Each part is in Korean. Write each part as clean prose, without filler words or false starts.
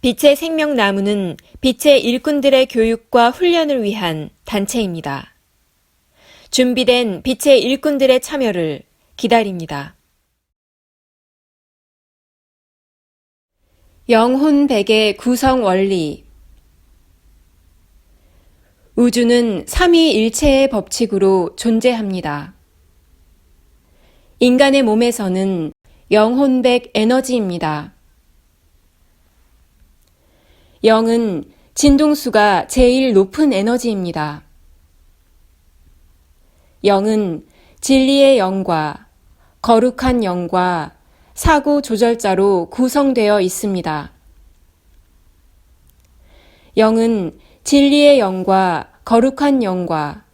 빛의 생명나무는 빛의 일꾼들의 교육과 훈련을 위한 단체입니다. 준비된 빛의 일꾼들의 참여를 기다립니다. 영혼백의 구성 원리. 우주는 삼위일체의 법칙으로 존재합니다. 인간의 몸에서는 영혼백 에너지입니다. 영은 진동수가 제일 높은 에너지입니다. 영은 진리의 영과 거룩한 영과 사고 조절자로 구성되어 있습니다. 영은 진리의 영과 거룩한 영과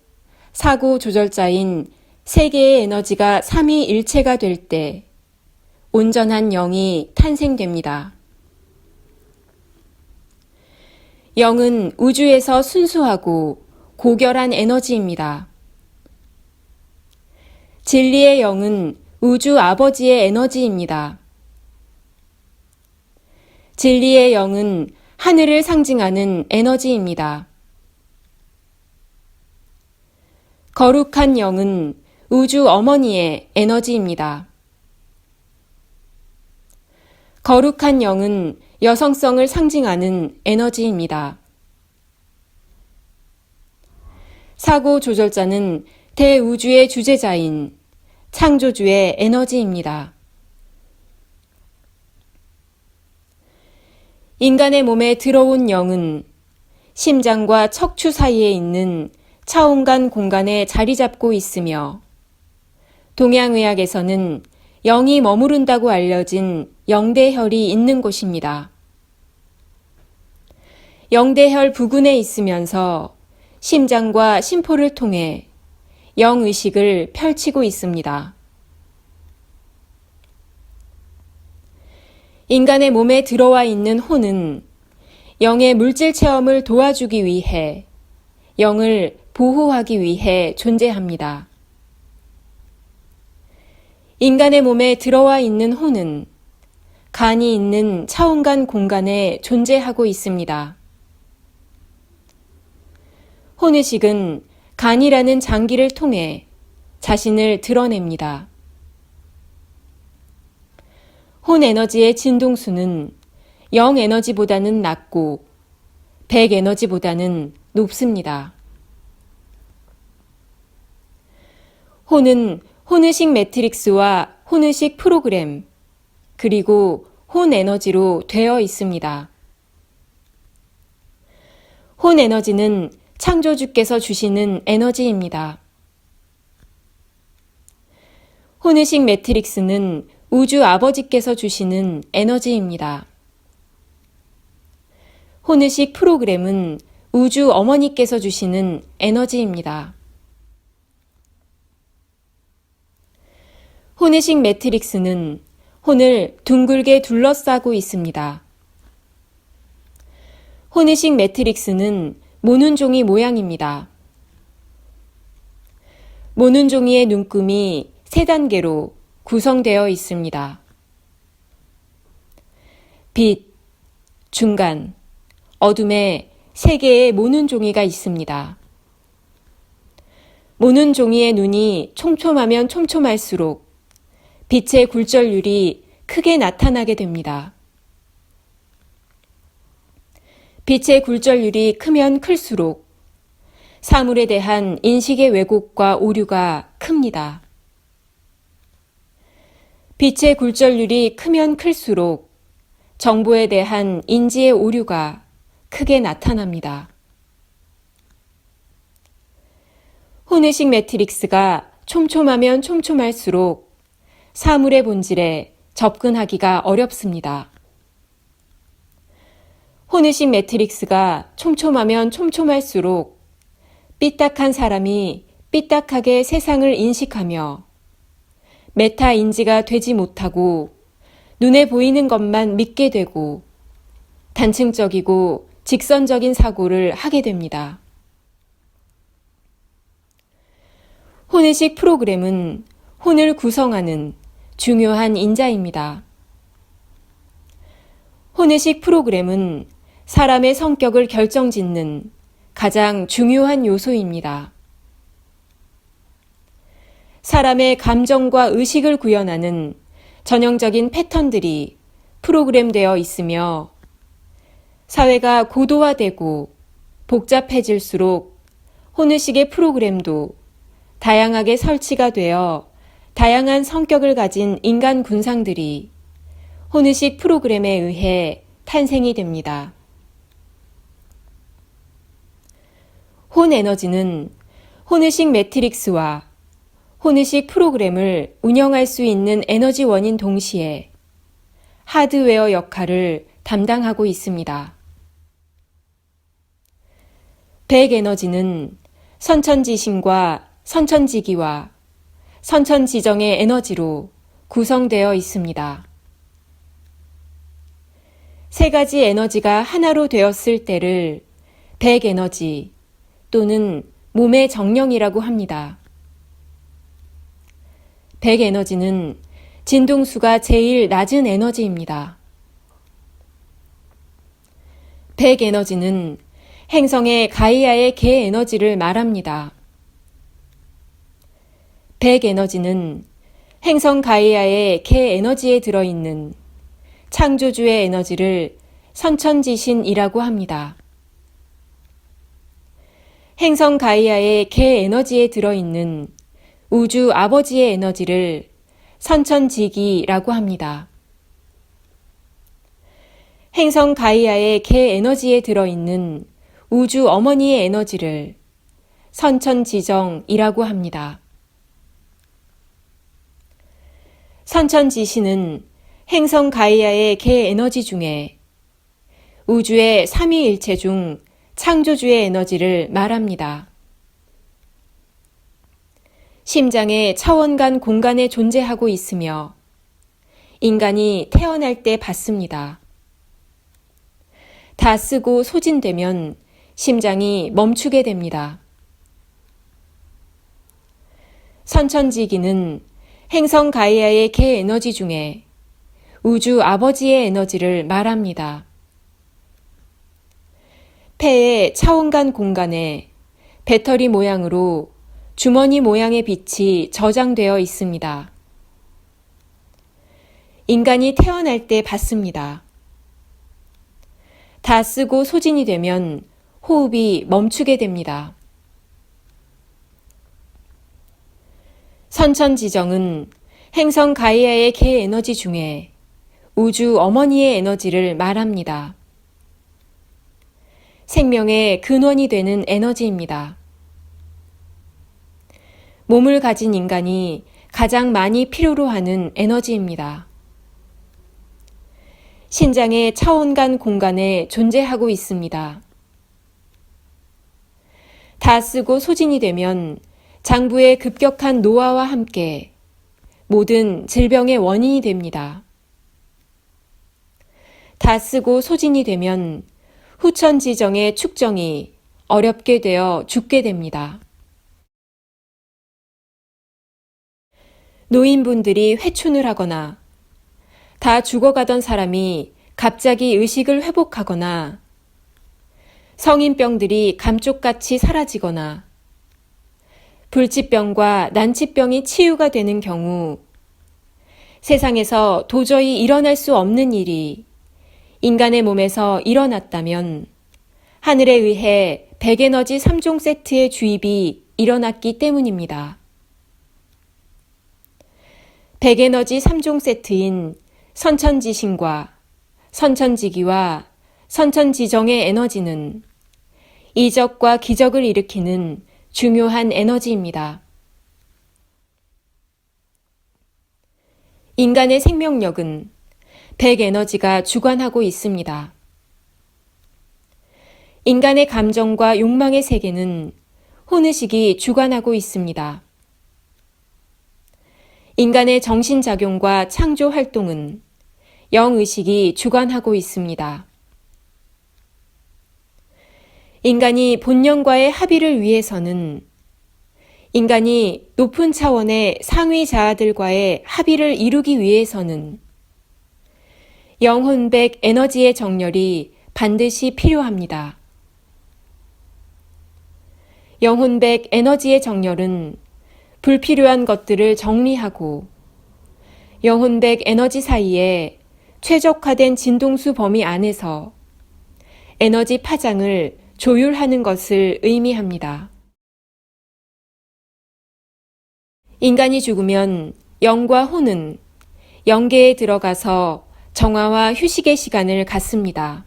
사고 조절자인 세 개의 에너지가 삼위일체가 될 때 온전한 영이 탄생됩니다. 영은 우주에서 순수하고 고결한 에너지입니다. 진리의 영은 우주 아버지의 에너지입니다. 진리의 영은 하늘을 상징하는 에너지입니다. 거룩한 영은 우주 어머니의 에너지입니다. 거룩한 영은 여성성을 상징하는 에너지입니다. 사고 조절자는 대우주의 주재자인 창조주의 에너지입니다. 인간의 몸에 들어온 영은 심장과 척추 사이에 있는 차원간 공간에 자리 잡고 있으며 동양의학에서는 영이 머무른다고 알려진 영대혈이 있는 곳입니다. 영대혈 부근에 있으면서 심장과 심포를 통해 영의식을 펼치고 있습니다. 인간의 몸에 들어와 있는 혼은 영의 물질 체험을 도와주기 위해 영을 보호하기 위해 존재합니다. 인간의 몸에 들어와 있는 혼은 간이 있는 차원간 공간에 존재하고 있습니다. 혼의식은 간이라는 장기를 통해 자신을 드러냅니다. 혼 에너지의 진동수는 영 에너지보다는 낮고 백 에너지보다는 높습니다. 혼은 혼의식 매트릭스와 혼의식 프로그램, 그리고 혼 에너지로 되어 있습니다. 혼 에너지는 창조주께서 주시는 에너지입니다. 혼의식 매트릭스는 우주 아버지께서 주시는 에너지입니다. 혼의식 프로그램은 우주 어머니께서 주시는 에너지입니다. 혼의식 매트릭스는 혼을 둥글게 둘러싸고 있습니다. 혼의식 매트릭스는 모는 종이 모양입니다. 모는 종이의 눈금이 3단계로 구성되어 있습니다. 빛, 중간, 어둠에 3개의 모는 종이가 있습니다. 모는 종이의 눈이 촘촘하면 촘촘할수록 빛의 굴절률이 크게 나타나게 됩니다. 빛의 굴절률이 크면 클수록 사물에 대한 인식의 왜곡과 오류가 큽니다. 빛의 굴절률이 크면 클수록 정보에 대한 인지의 오류가 크게 나타납니다. 혼의식 매트릭스가 촘촘하면 촘촘할수록 사물의 본질에 접근하기가 어렵습니다. 혼의식 매트릭스가 촘촘하면 촘촘할수록 삐딱한 사람이 삐딱하게 세상을 인식하며 메타 인지가 되지 못하고 눈에 보이는 것만 믿게 되고 단층적이고 직선적인 사고를 하게 됩니다. 혼의식 프로그램은 혼을 구성하는 중요한 인자입니다. 혼의식 프로그램은 사람의 성격을 결정짓는 가장 중요한 요소입니다. 사람의 감정과 의식을 구현하는 전형적인 패턴들이 프로그램되어 있으며 사회가 고도화되고 복잡해질수록 혼의식의 프로그램도 다양하게 설치가 되어 다양한 성격을 가진 인간 군상들이 혼의식 프로그램에 의해 탄생이 됩니다. 혼에너지는 혼의식 매트릭스와 혼의식 프로그램을 운영할 수 있는 에너지원인 동시에 하드웨어 역할을 담당하고 있습니다. 백에너지는 선천지심과 선천지기와 선천지정의 에너지로 구성되어 있습니다. 세 가지 에너지가 하나로 되었을 때를 백에너지 또는 몸의 정령이라고 합니다. 백에너지는 진동수가 제일 낮은 에너지입니다. 백에너지는 행성의 가이아의 개 에너지를 말합니다. 백에너지는 행성 가이아의 개 에너지에 들어있는 창조주의 에너지를 선천지신이라고 합니다. 행성 가이아의 개 에너지에 들어있는 우주 아버지의 에너지를 선천지기라고 합니다. 행성 가이아의 개 에너지에 들어있는 우주 어머니의 에너지를 선천지정이라고 합니다. 선천지신은 행성 가이아의 개 에너지 중에 우주의 삼위일체 중 창조주의 에너지를 말합니다. 심장의 차원간 공간에 존재하고 있으며 인간이 태어날 때 받습니다. 다 쓰고 소진되면 심장이 멈추게 됩니다. 선천지기는 행성 가이아의 개 에너지 중에 우주 아버지의 에너지를 말합니다. 폐의 차원간 공간에 배터리 모양으로 주머니 모양의 빛이 저장되어 있습니다. 인간이 태어날 때 받습니다. 다 쓰고 소진이 되면 호흡이 멈추게 됩니다. 선천지정은 행성 가이아의 개 에너지 중에 우주 어머니의 에너지를 말합니다. 생명의 근원이 되는 에너지입니다. 몸을 가진 인간이 가장 많이 필요로 하는 에너지입니다. 신장의 차원간 공간에 존재하고 있습니다. 다 쓰고 소진이 되면 장부의 급격한 노화와 함께 모든 질병의 원인이 됩니다. 다 쓰고 소진이 되면 후천지정의 축정이 어렵게 되어 죽게 됩니다. 노인분들이 회춘을 하거나 다 죽어가던 사람이 갑자기 의식을 회복하거나 성인병들이 감쪽같이 사라지거나 불치병과 난치병이 치유가 되는 경우 세상에서 도저히 일어날 수 없는 일이 인간의 몸에서 일어났다면 하늘에 의해 백에너지 3종 세트의 주입이 일어났기 때문입니다. 백에너지 3종 세트인 선천지신과 선천지기와 선천지정의 에너지는 이적과 기적을 일으키는 중요한 에너지입니다. 인간의 생명력은 백에너지가 주관하고 있습니다. 인간의 감정과 욕망의 세계는 혼의식이 주관하고 있습니다. 인간의 정신작용과 창조 활동은 영의식이 주관하고 있습니다. 인간이 본령과의 합의를 위해서는 인간이 높은 차원의 상위 자아들과의 합의를 이루기 위해서는 영혼백 에너지의 정렬이 반드시 필요합니다. 영혼백 에너지의 정렬은 불필요한 것들을 정리하고 영혼백 에너지 사이에 최적화된 진동수 범위 안에서 에너지 파장을 조율하는 것을 의미합니다. 인간이 죽으면 영과 혼은 영계에 들어가서 정화와 휴식의 시간을 갖습니다.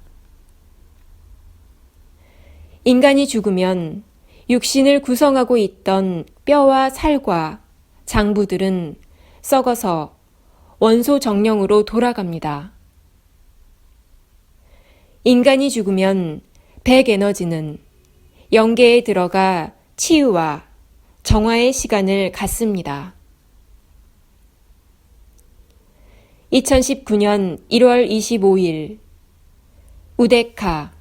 인간이 죽으면 육신을 구성하고 있던 뼈와 살과 장부들은 썩어서 원소 정령으로 돌아갑니다. 인간이 죽으면 백에너지는 영계에 들어가 치유와 정화의 시간을 갖습니다. 2019년 1월 25일 우데카